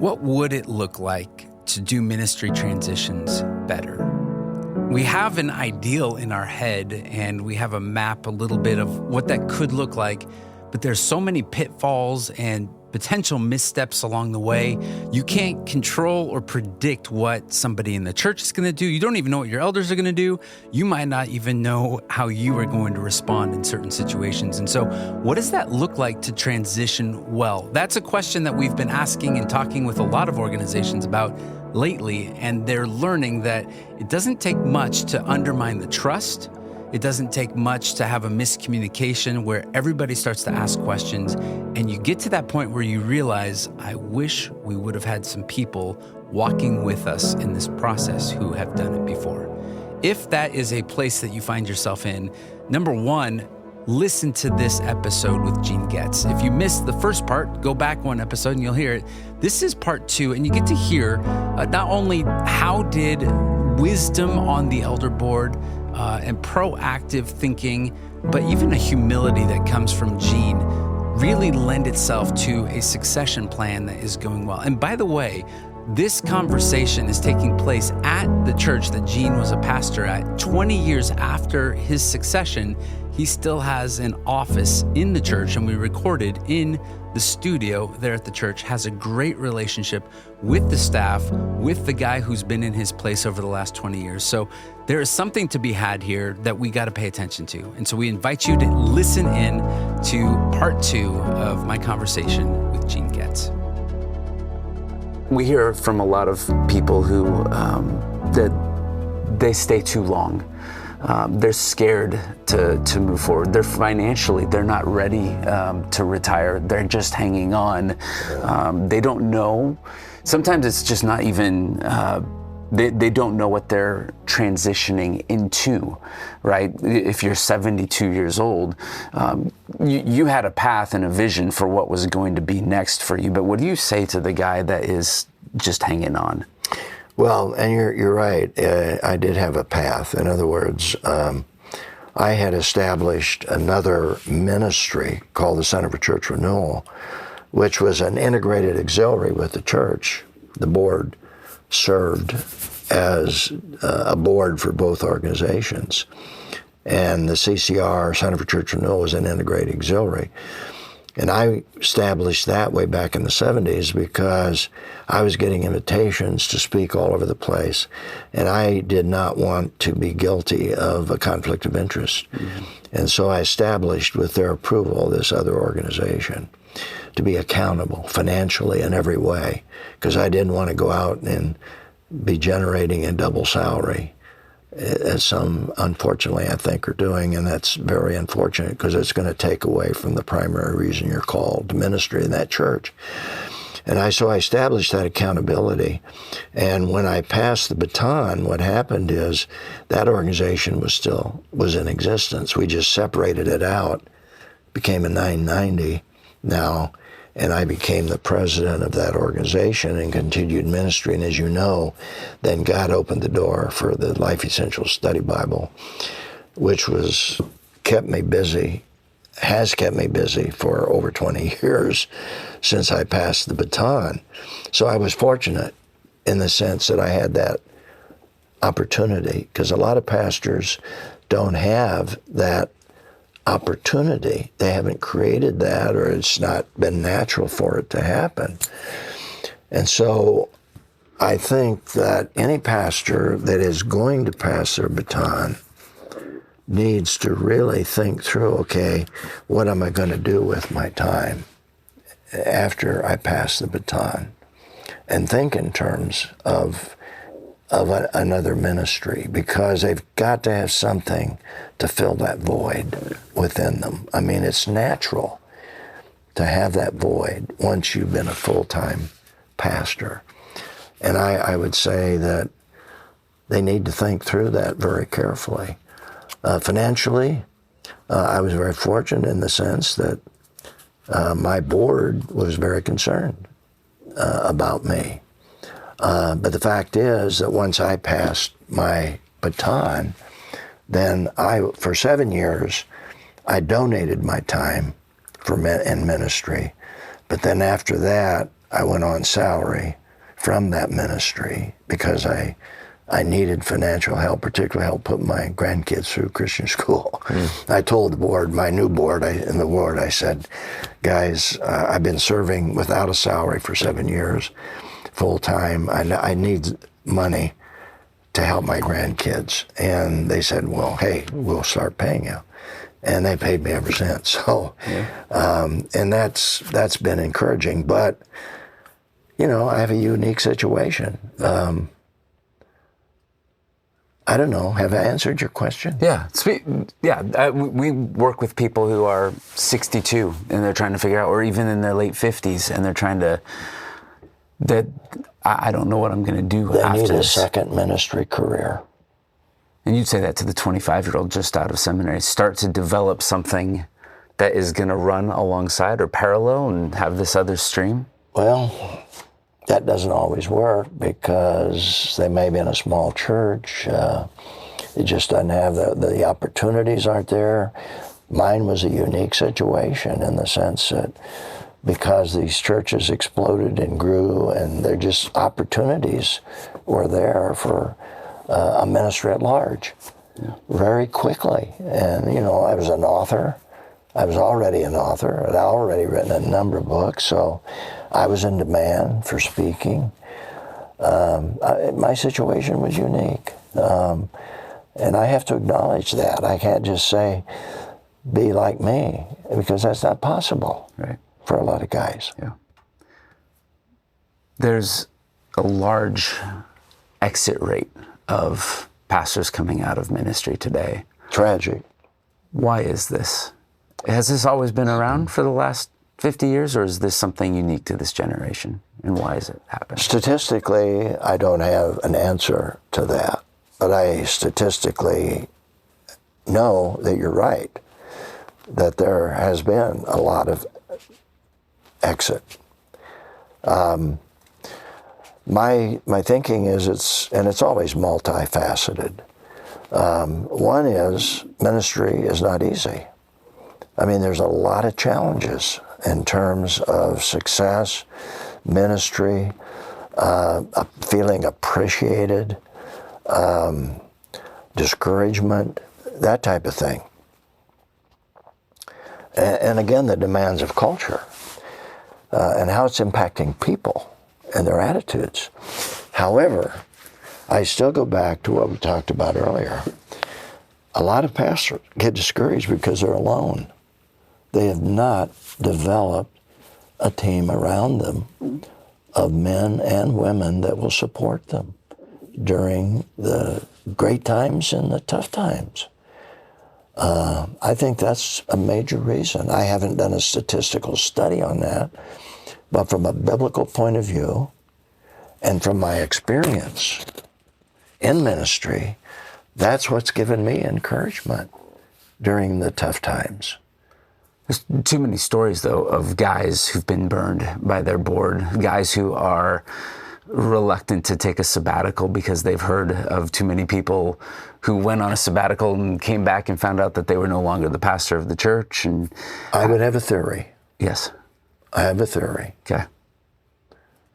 What would it look like to do ministry transitions better? We have an ideal in our head and we have a map, a little bit of what that could look like, but there's so many pitfalls and potential missteps along the way. You can't control or predict what somebody in the church is going to do. You don't even know what your elders are going to do. You might not even know how you are going to respond in certain situations. And so what does that look like to transition well? That's a question that we've been asking and talking with a lot of organizations about lately, and they're learning that it doesn't take much to undermine the trust. It doesn't take much to have a miscommunication where everybody starts to ask questions, and you get to that point where you realize, I wish we would have had some people walking with us in this process who have done it before. If that is a place that you find yourself in, number one, listen to this episode with Gene Getz. If you missed the first part, go back one episode and you'll hear it. This is part two, and you get to hear not only how did wisdom on the elder board and proactive thinking, but even a humility that comes from Gene really lend itself to a succession plan that is going well. And by the way, this conversation is taking place at the church that Gene was a pastor at. 20 years after his succession, he still has an office in the church, and we recorded in the studio there at the church, has a great relationship with the staff, with the guy who's been in his place over the last 20 years. So there is something to be had here that we got to pay attention to. And so we invite you to listen in to part two of my conversation with Gene Getz. We hear from a lot of people who that they stay too long. They're scared to move forward. They're not ready to retire. They're just hanging on. They don't know. Sometimes it's just not even, they don't know what they're transitioning into, right? If you're 72 years old, you had a path and a vision for what was going to be next for you. But what do you say to the guy that is just hanging on? Well, and you're right. I did have a path. In other words, I had established another ministry called the Center for Church Renewal, which was an integrated auxiliary with the church. The board served as a board for both organizations. And the CCR, Center for Church Renewal, was an integrated auxiliary. And I established that way back in the 70s because I was getting invitations to speak all over the place, and I did not want to be guilty of a conflict of interest. Mm-hmm. And so I established, with their approval, this other organization to be accountable financially in every way, because I didn't want to go out and be generating a double salary, as some, unfortunately, I think, are doing, and that's very unfortunate because it's going to take away from the primary reason you're called to ministry in that church. And so I established that accountability, and when I passed the baton, what happened is that organization was in existence. We just separated it out, became a 990 now, and I became the president of that organization and continued ministry. And as you know, then God opened the door for the Life Essentials Study Bible, which has kept me busy for over 20 years since I passed the baton. So I was fortunate in the sense that I had that opportunity, because a lot of pastors don't have that opportunity. They haven't created that, or it's not been natural for it to happen. And so I think that any pastor that is going to pass their baton needs to really think through, okay, what am I going to do with my time after I pass the baton? And think in terms of another ministry, because they've got to have something to fill that void within them. I mean, it's natural to have that void once you've been a full-time pastor. And I would say that they need to think through that very carefully. Financially, I was very fortunate in the sense that my board was very concerned about me. But the fact is that once I passed my baton, then for 7 years, I donated my time in ministry. But then after that, I went on salary from that ministry because I needed financial help, particularly help put my grandkids through Christian school. I told the board, my new board, I said, guys, I've been serving without a salary for 7 years, full time. I need money to help my grandkids. And they said, well, hey, we'll start paying you. And they paid me ever since. So, and that's been encouraging. But, you know, I have a unique situation. I don't know. Have I answered your question? Yeah. We work with people who are 62 and they're trying to figure out, or even in their late 50s, and they're trying to, I don't know what I'm going to do they after need a this. second ministry career. And you'd say that to the 25-year-old just out of seminary. Start to develop something that is going to run alongside or parallel and have this other stream? Well, that doesn't always work because they may be in a small church. It just doesn't have the opportunities aren't there. Mine was a unique situation in the sense that because these churches exploded and grew, and they're just opportunities were there for a ministry at large very quickly. And, you know, I was an author. I was already an author. I'd already written a number of books, so I was in demand for speaking. My situation was unique. And I have to acknowledge that. I can't just say, be like me, because that's not possible for a lot of guys. Yeah. There's a large exit rate of pastors coming out of ministry today. Tragic. Why is this? Has this always been around for the last 50 years, or is this something unique to this generation? And why is it happening? Statistically, I don't have an answer to that, but I statistically know that you're right, that there has been a lot of exit. My thinking is it's always multifaceted. One is ministry is not easy. I mean, there's a lot of challenges in terms of success, ministry, feeling appreciated, discouragement, that type of thing. And again, the demands of culture and how it's impacting people and their attitudes. However, I still go back to what we talked about earlier. A lot of pastors get discouraged because they're alone. They have not developed a team around them of men and women that will support them during the great times and the tough times. I think that's a major reason. I haven't done a statistical study on that, but from a biblical point of view and from my experience in ministry, that's what's given me encouragement during the tough times. There's too many stories, though, of guys who've been burned by their board, guys who are reluctant to take a sabbatical because they've heard of too many people who went on a sabbatical and came back and found out that they were no longer the pastor of the church. And I would have a theory. Yes. I have a theory. Okay.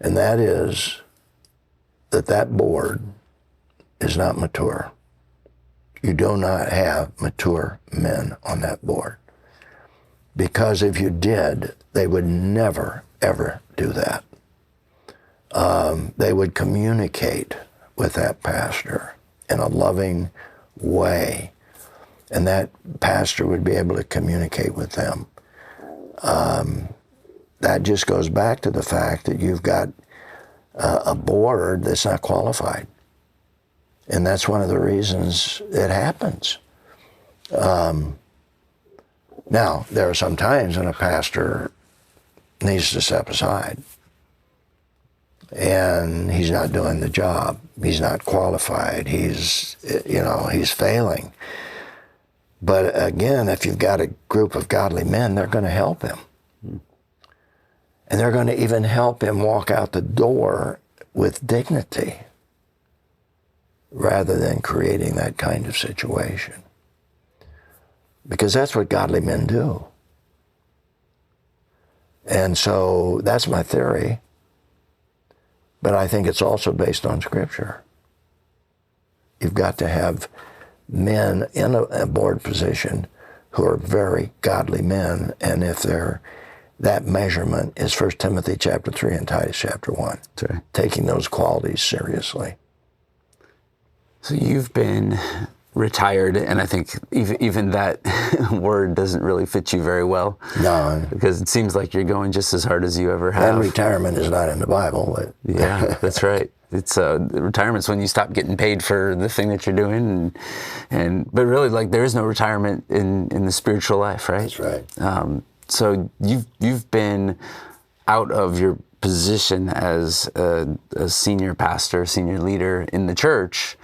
And that is that board is not mature. You do not have mature men on that board. Because if you did, they would never, ever do that. They would communicate with that pastor in a loving way, and that pastor would be able to communicate with them. That just goes back to the fact that you've got a board that's not qualified. And that's one of the reasons it happens. Now, there are some times when a pastor needs to step aside and he's not doing the job. He's not qualified. He's failing. But again, if you've got a group of godly men, they're going to help him. And they're going to even help him walk out the door with dignity rather than creating that kind of situation. Because that's what godly men do. And so that's my theory. but I think it's also based on Scripture. You've got to have men in a board position who are very godly men, and if that measurement is 1 Timothy chapter 3 and Titus chapter 1, right. Taking those qualities seriously. So you've been retired, and I think even that word doesn't really fit you very well. No. Because it seems like you're going just as hard as you ever have. And retirement is not in the Bible. But yeah, that's right. It's retirement's when you stop getting paid for the thing that you're doing, but really, like, there is no retirement in the spiritual life, right? That's right. So you've been out of your position as a senior pastor, senior leader in the church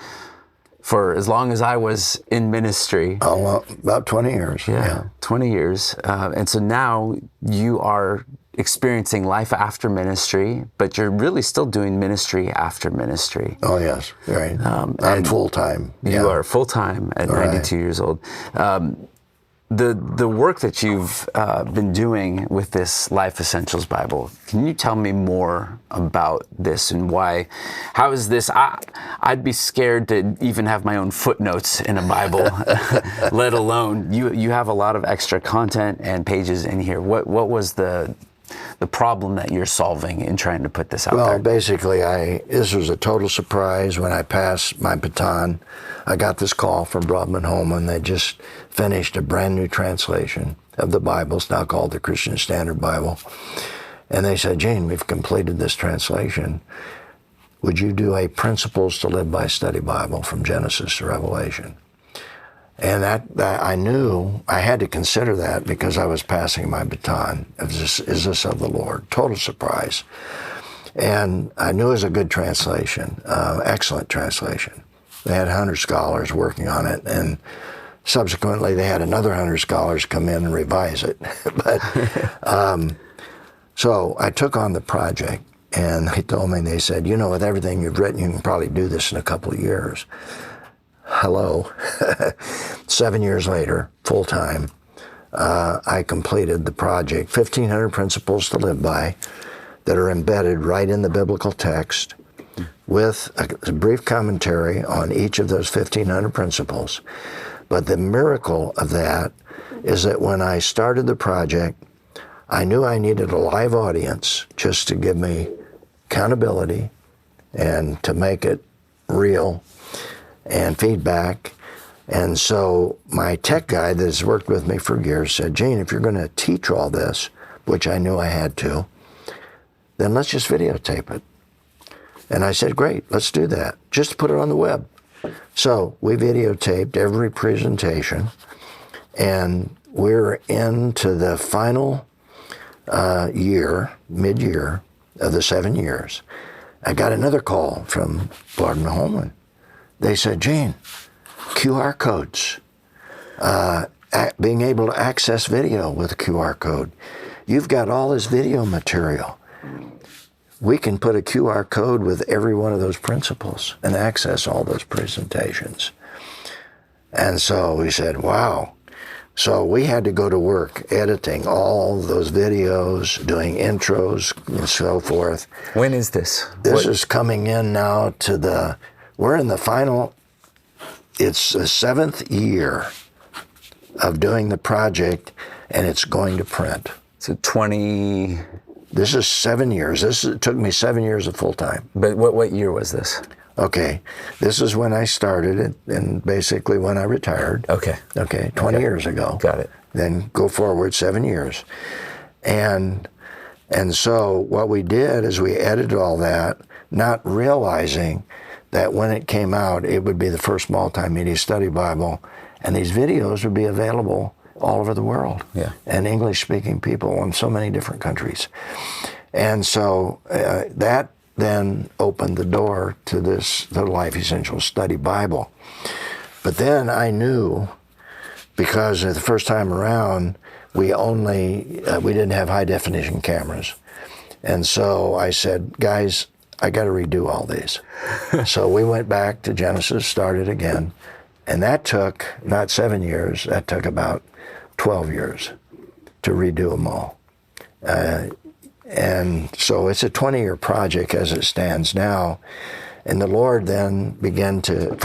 for as long as I was in ministry. Oh, well, about 20 years. Yeah, 20 years. And so now you are experiencing life after ministry, but you're really still doing ministry after ministry. Oh, yes, right. I'm full-time. You are full-time at 92 years old. The work that you've been doing with this Life Essentials Bible, can you tell me more about this and why? How is this? I'd be scared to even have my own footnotes in a Bible, let alone you have a lot of extra content and pages in here. What was the problem that you're solving in trying to put this out there? Well, basically, this was a total surprise when I passed my baton. I got this call from Broadman Holman. They just finished a brand new translation of the Bible. It's now called the Christian Standard Bible. And they said, Gene, we've completed this translation. Would you do a Principles to Live By study Bible from Genesis to Revelation? And that I knew I had to consider that because I was passing my baton. Is this of the Lord? Total surprise. And I knew it was a good translation, excellent translation. They had 100 scholars working on it, and subsequently they had another 100 scholars come in and revise it. So I took on the project, and they told me, they said, with everything you've written, you can probably do this in a couple of years. Hello. 7 years later, full-time, I completed the project, 1,500 principles to live by that are embedded right in the biblical text with a brief commentary on each of those 1,500 principles. But the miracle of that is that when I started the project, I knew I needed a live audience just to give me accountability and to make it real and feedback. And so my tech guy that has worked with me for years said, Gene, if you're going to teach all this, which I knew I had to, then let's just videotape it. And I said, great, let's do that, just to put it on the web. So we videotaped every presentation, and we're into the final year, mid-year of the 7 years. I got another call from Broadman Holman. They said, Gene, QR codes, being able to access video with a QR code. You've got all this video material. We can put a QR code with every one of those principles and access all those presentations. And so we said, wow. So we had to go to work editing all those videos, doing intros and so forth. When is this? This is coming in now we're in the final, it's the 7th year of doing the project, and it's going to print. So 20... This is 7 years. It took me 7 years of full-time. But what year was this? Okay. This is when I started it, and basically when I retired. Okay. 20 years ago. Got it. Then go forward 7 years. And so what we did is we edited all that, not realizing that when it came out, it would be the first multimedia study Bible, and these videos would be available all over the world, and English-speaking people in so many different countries. And so that then opened the door to the Life Essentials Study Bible. But then I knew, because the first time around, we didn't have high-definition cameras. And so I said, guys, I got to redo all these. So we went back to Genesis, started again, and that took not 7 years, that took about 12 years to redo them all. And so it's a 20-year project as it stands now. And the Lord then began to,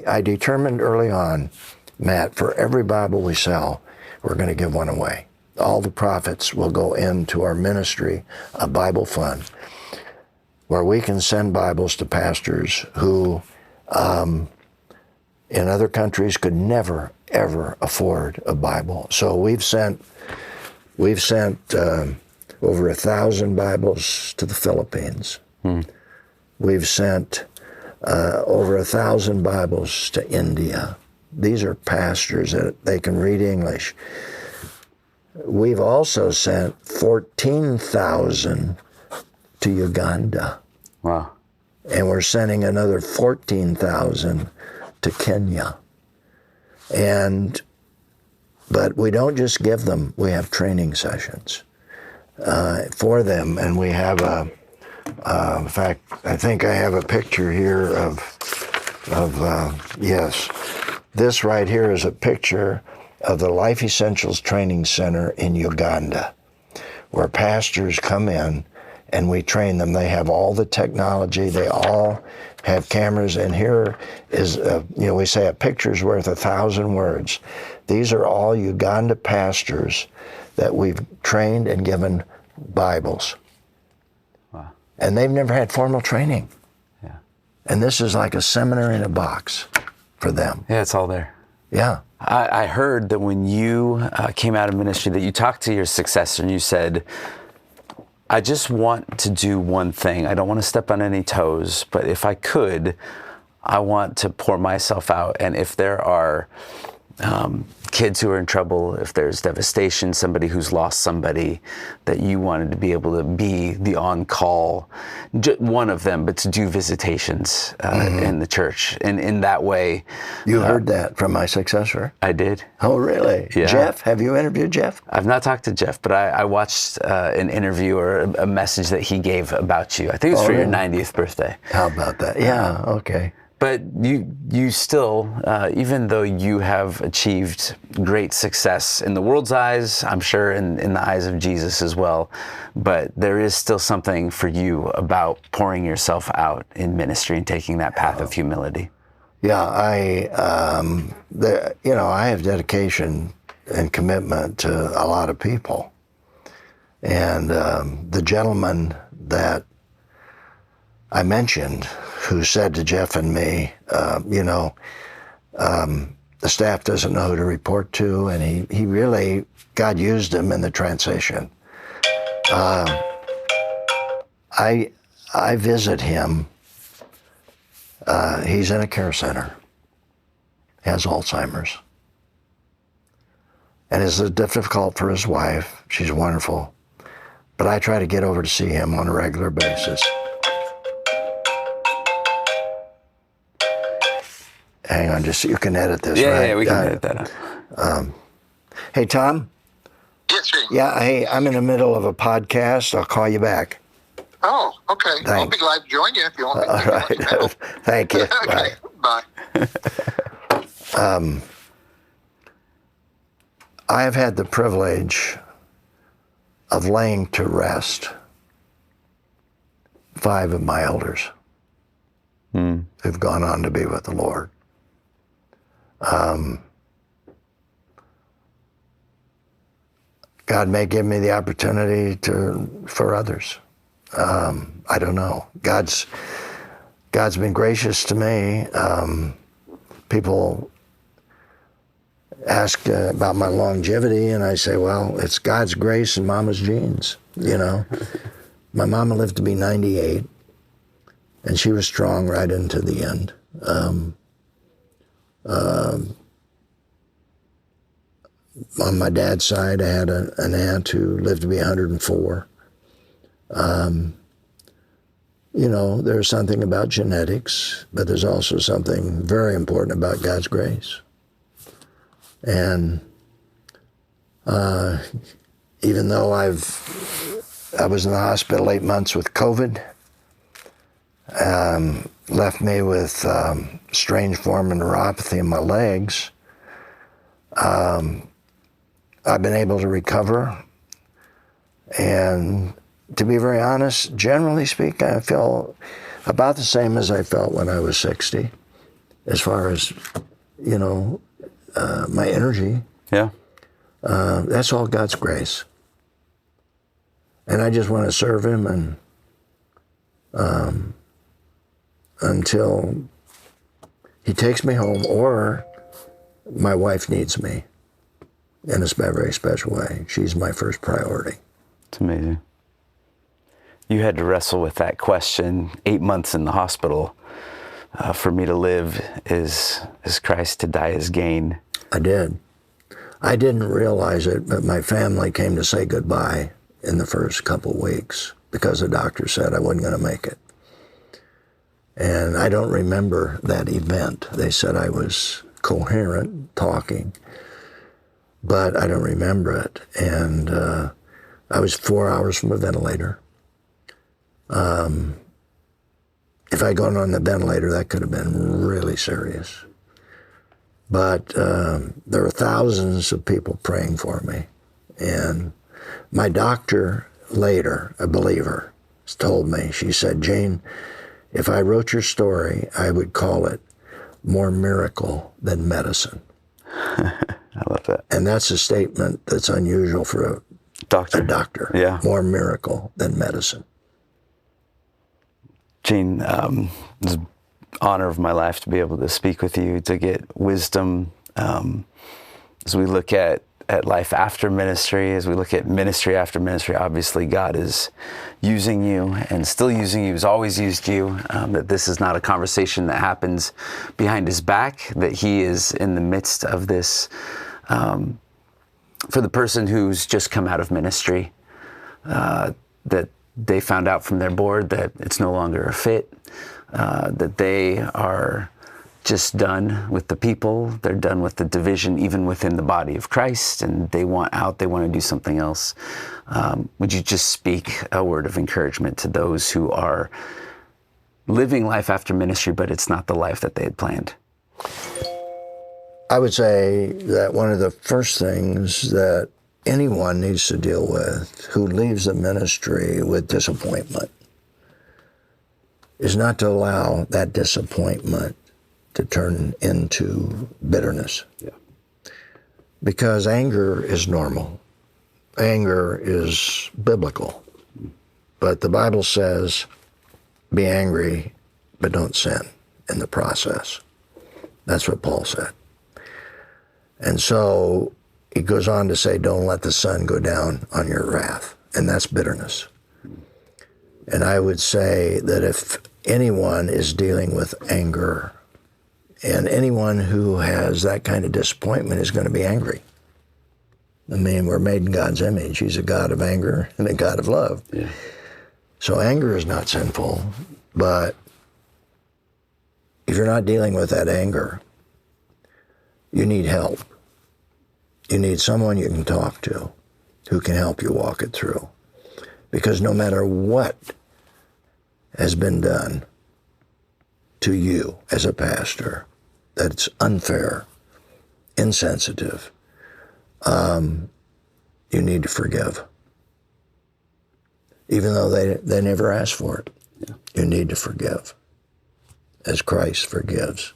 I determined early on, Matt, for every Bible we sell, we're going to give one away. All the profits will go into our ministry, a Bible fund, where we can send Bibles to pastors who in other countries could never, ever afford a Bible. So we've sent over 1,000 Bibles to the Philippines. We've sent over 1,000 Bibles to India. These are pastors that they can read English. We've also sent 14,000 to Uganda. Wow. And we're sending another 14,000 to Kenya. But we don't just give them, we have training sessions for them. And we have in fact, I think I have a picture here yes. This right here is a picture of the Life Essentials Training Center in Uganda, where pastors come in and we train them. They have all the technology. They all have cameras. And here is, we say a picture's worth 1,000 words. These are all Uganda pastors that we've trained and given Bibles. Wow. And they've never had formal training. Yeah. And this is like a seminar in a box for them. Yeah, it's all there. Yeah. I heard that when you came out of ministry that you talked to your successor and you said, I just want to do one thing. I don't want to step on any toes, but if I could, I want to pour myself out. And if there are kids who are in trouble, if there's devastation, somebody who's lost somebody, that you wanted to be able to be the on-call, one of them, but to do visitations in the church. And in that way... You heard that from my successor? I did. Oh, really? Yeah. Jeff? Have you interviewed Jeff? I've not talked to Jeff, but I watched an interview or a message that he gave about you. I think it was for your 90th birthday. How about that? Yeah, okay. But you still, even though you have achieved great success in the world's eyes, I'm sure in the eyes of Jesus as well, but there is still something for you about pouring yourself out in ministry and taking that path of humility. Yeah, I have dedication and commitment to a lot of people. And the gentleman that I mentioned, who said to Jeff and me, the staff doesn't know who to report to, and he really, God used him in the transition. I visit him. He's in a care center. He has Alzheimer's. And it's difficult for his wife. She's wonderful. But I try to get over to see him on a regular basis. Hang on, just so you can edit this, right? Yeah, we can edit that out. Hey, Tom? Yes, sir. Yeah, hey, I'm in the middle of a podcast. I'll call you back. Oh, okay. Thanks. I'll be glad to join you if you want me to. All right. Thank you. Okay, bye. I have had the privilege of laying to rest 5 of my elders who've gone on to be with the Lord. God may give me the opportunity for others. I don't know. God's been gracious to me. People ask about my longevity, and I say, well, it's God's grace and Mama's genes. My mama lived to be 98, and she was strong right into the end. On my dad's side, I had an aunt who lived to be 104. There's something about genetics, but there's also something very important about God's grace. And even though I was in the hospital 8 months with COVID, left me with strange form of neuropathy in my legs, I've been able to recover, and to be very honest, generally speaking, I feel about the same as I felt when I was 60, as far as, my energy. Yeah. That's all God's grace. And I just want to serve him and until he takes me home or my wife needs me in a very special way. She's my first priority. It's amazing. You had to wrestle with that question 8 months in the hospital. For me to live is Christ, to die is gain. I did. I didn't realize it, but my family came to say goodbye in the first couple of weeks because the doctor said I wasn't going to make it. And I don't remember that event. They said I was coherent, talking, but I don't remember it. And I was 4 hours from a ventilator. If I'd gone on the ventilator, that could have been really serious. But there were thousands of people praying for me. And my doctor later, a believer, told me, she said, Gene, if I wrote your story, I would call it more miracle than medicine. I love that. And that's a statement that's unusual for a doctor. Yeah. More miracle than medicine. Gene, it's an honor of my life to be able to speak with you, to get wisdom as we look at life after ministry, as we look at ministry after ministry. Obviously, God is using you and still using you. He's always used you, that this is not a conversation that happens behind his back, that he is in the midst of this. For the person who's just come out of ministry, that they found out from their board that it's no longer a fit, that they are just done with the people, they're done with the division even within the body of Christ, and they want out, they want to do something else. Would you just speak a word of encouragement to those who are living life after ministry, but it's not the life that they had planned? I would say that one of the first things that anyone needs to deal with who leaves the ministry with disappointment is not to allow that disappointment to turn into bitterness. Yeah. Because anger is normal. Anger is biblical. But the Bible says, be angry, but don't sin in the process. That's what Paul said. And so he goes on to say, don't let the sun go down on your wrath. And that's bitterness. And I would say that if anyone is dealing with anger, and anyone who has that kind of disappointment is going to be angry. I mean, we're made in God's image. He's a God of anger and a God of love. Yeah. So anger is not sinful, but if you're not dealing with that anger, you need help. You need someone you can talk to who can help you walk it through. Because no matter what has been done to you as a pastor that's unfair, insensitive, you need to forgive. Even though they never asked for it. Yeah. You need to forgive as Christ forgives.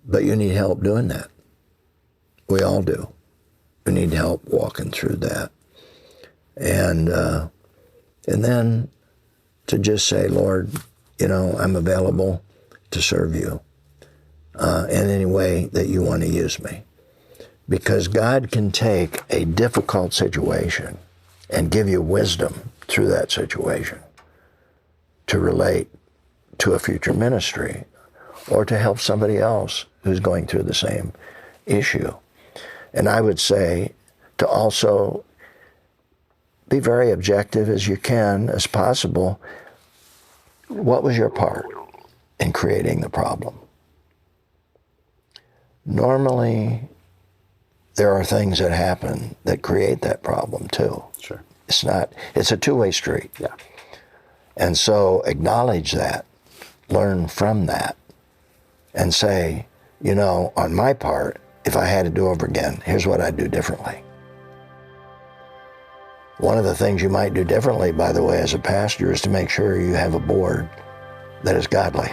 But you need help doing that. We all do. We need help walking through that. And then to just say, Lord, I'm available to serve you in any way that you want to use me. Because God can take a difficult situation and give you wisdom through that situation to relate to a future ministry or to help somebody else who's going through the same issue. And I would say to also be very objective as you can, as possible. What was your part in creating the problem? Normally, there are things that happen that create that problem too. Sure. It's a two-way street. Yeah. And so acknowledge that, learn from that, and say, on my part, if I had to do over again, here's what I'd do differently. One of the things you might do differently, by the way, as a pastor, is to make sure you have a board that is godly.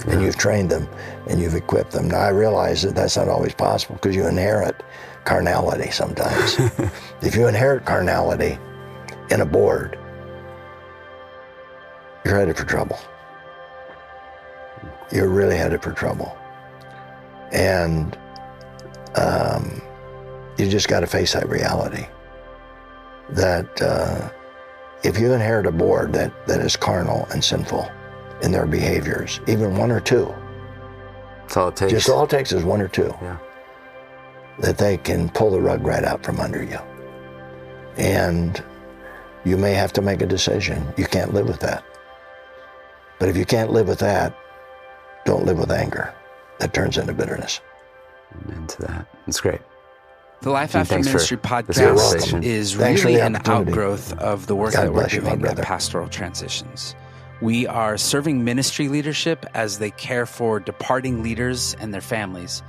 And you've trained them and you've equipped them. Now, I realize that that's not always possible because you inherit carnality sometimes. If you inherit carnality in a board, you're headed for trouble. You're really headed for trouble. And you just got to face that reality that if you inherit a board that is carnal and sinful in their behaviors, even one or two, That's all it takes. just all it takes is one or two, Yeah. that they can pull the rug right out from under you. And you may have to make a decision. You can't live with that. But if you can't live with that, don't live with anger. That turns into bitterness. Amen to that. That's great. The Life Gene, After thanks for Ministry this podcast conversation. is Thanks for really the an opportunity. outgrowth of the work God that we're bless you, my doing at brother. Pastoral Transitions. We are serving ministry leadership as they care for departing leaders and their families.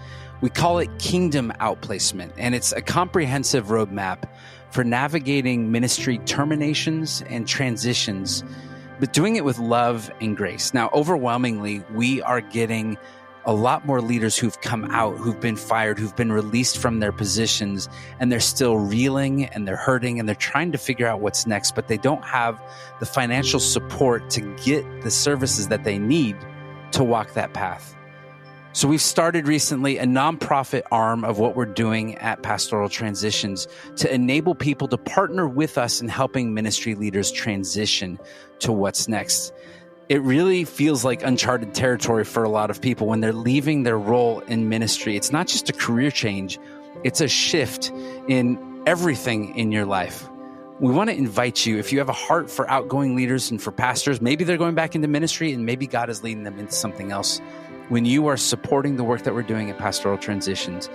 We call it Kingdom Outplacement, and it's a comprehensive roadmap for navigating ministry terminations and transitions, but doing it with love and grace. Now, overwhelmingly, we are getting a lot more leaders who've come out, who've been fired, who've been released from their positions, and they're still reeling and they're hurting and they're trying to figure out what's next, but they don't have the financial support to get the services that they need to walk that path. So we've started recently a nonprofit arm of what we're doing at Pastoral Transitions to enable people to partner with us in helping ministry leaders transition to what's next. It really feels like uncharted territory for a lot of people when they're leaving their role in ministry. It's not just a career change, it's a shift in everything in your life. We want to invite you, if you have a heart for outgoing leaders and for pastors, maybe they're going back into ministry and maybe God is leading them into something else. When you are supporting the work that we're doing at Pastoral Transitions,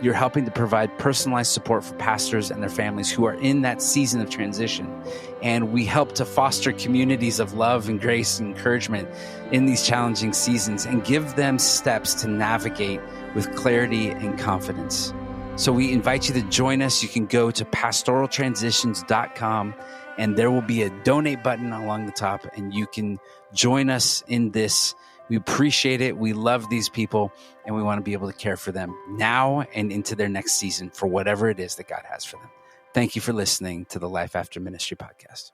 you're helping to provide personalized support for pastors and their families who are in that season of transition. And we help to foster communities of love and grace and encouragement in these challenging seasons and give them steps to navigate with clarity and confidence. So we invite you to join us. You can go to pastoraltransitions.com and there will be a donate button along the top and you can join us in this. We appreciate it. We love these people and we want to be able to care for them now and into their next season for whatever it is that God has for them. Thank you for listening to the Life After Ministry podcast.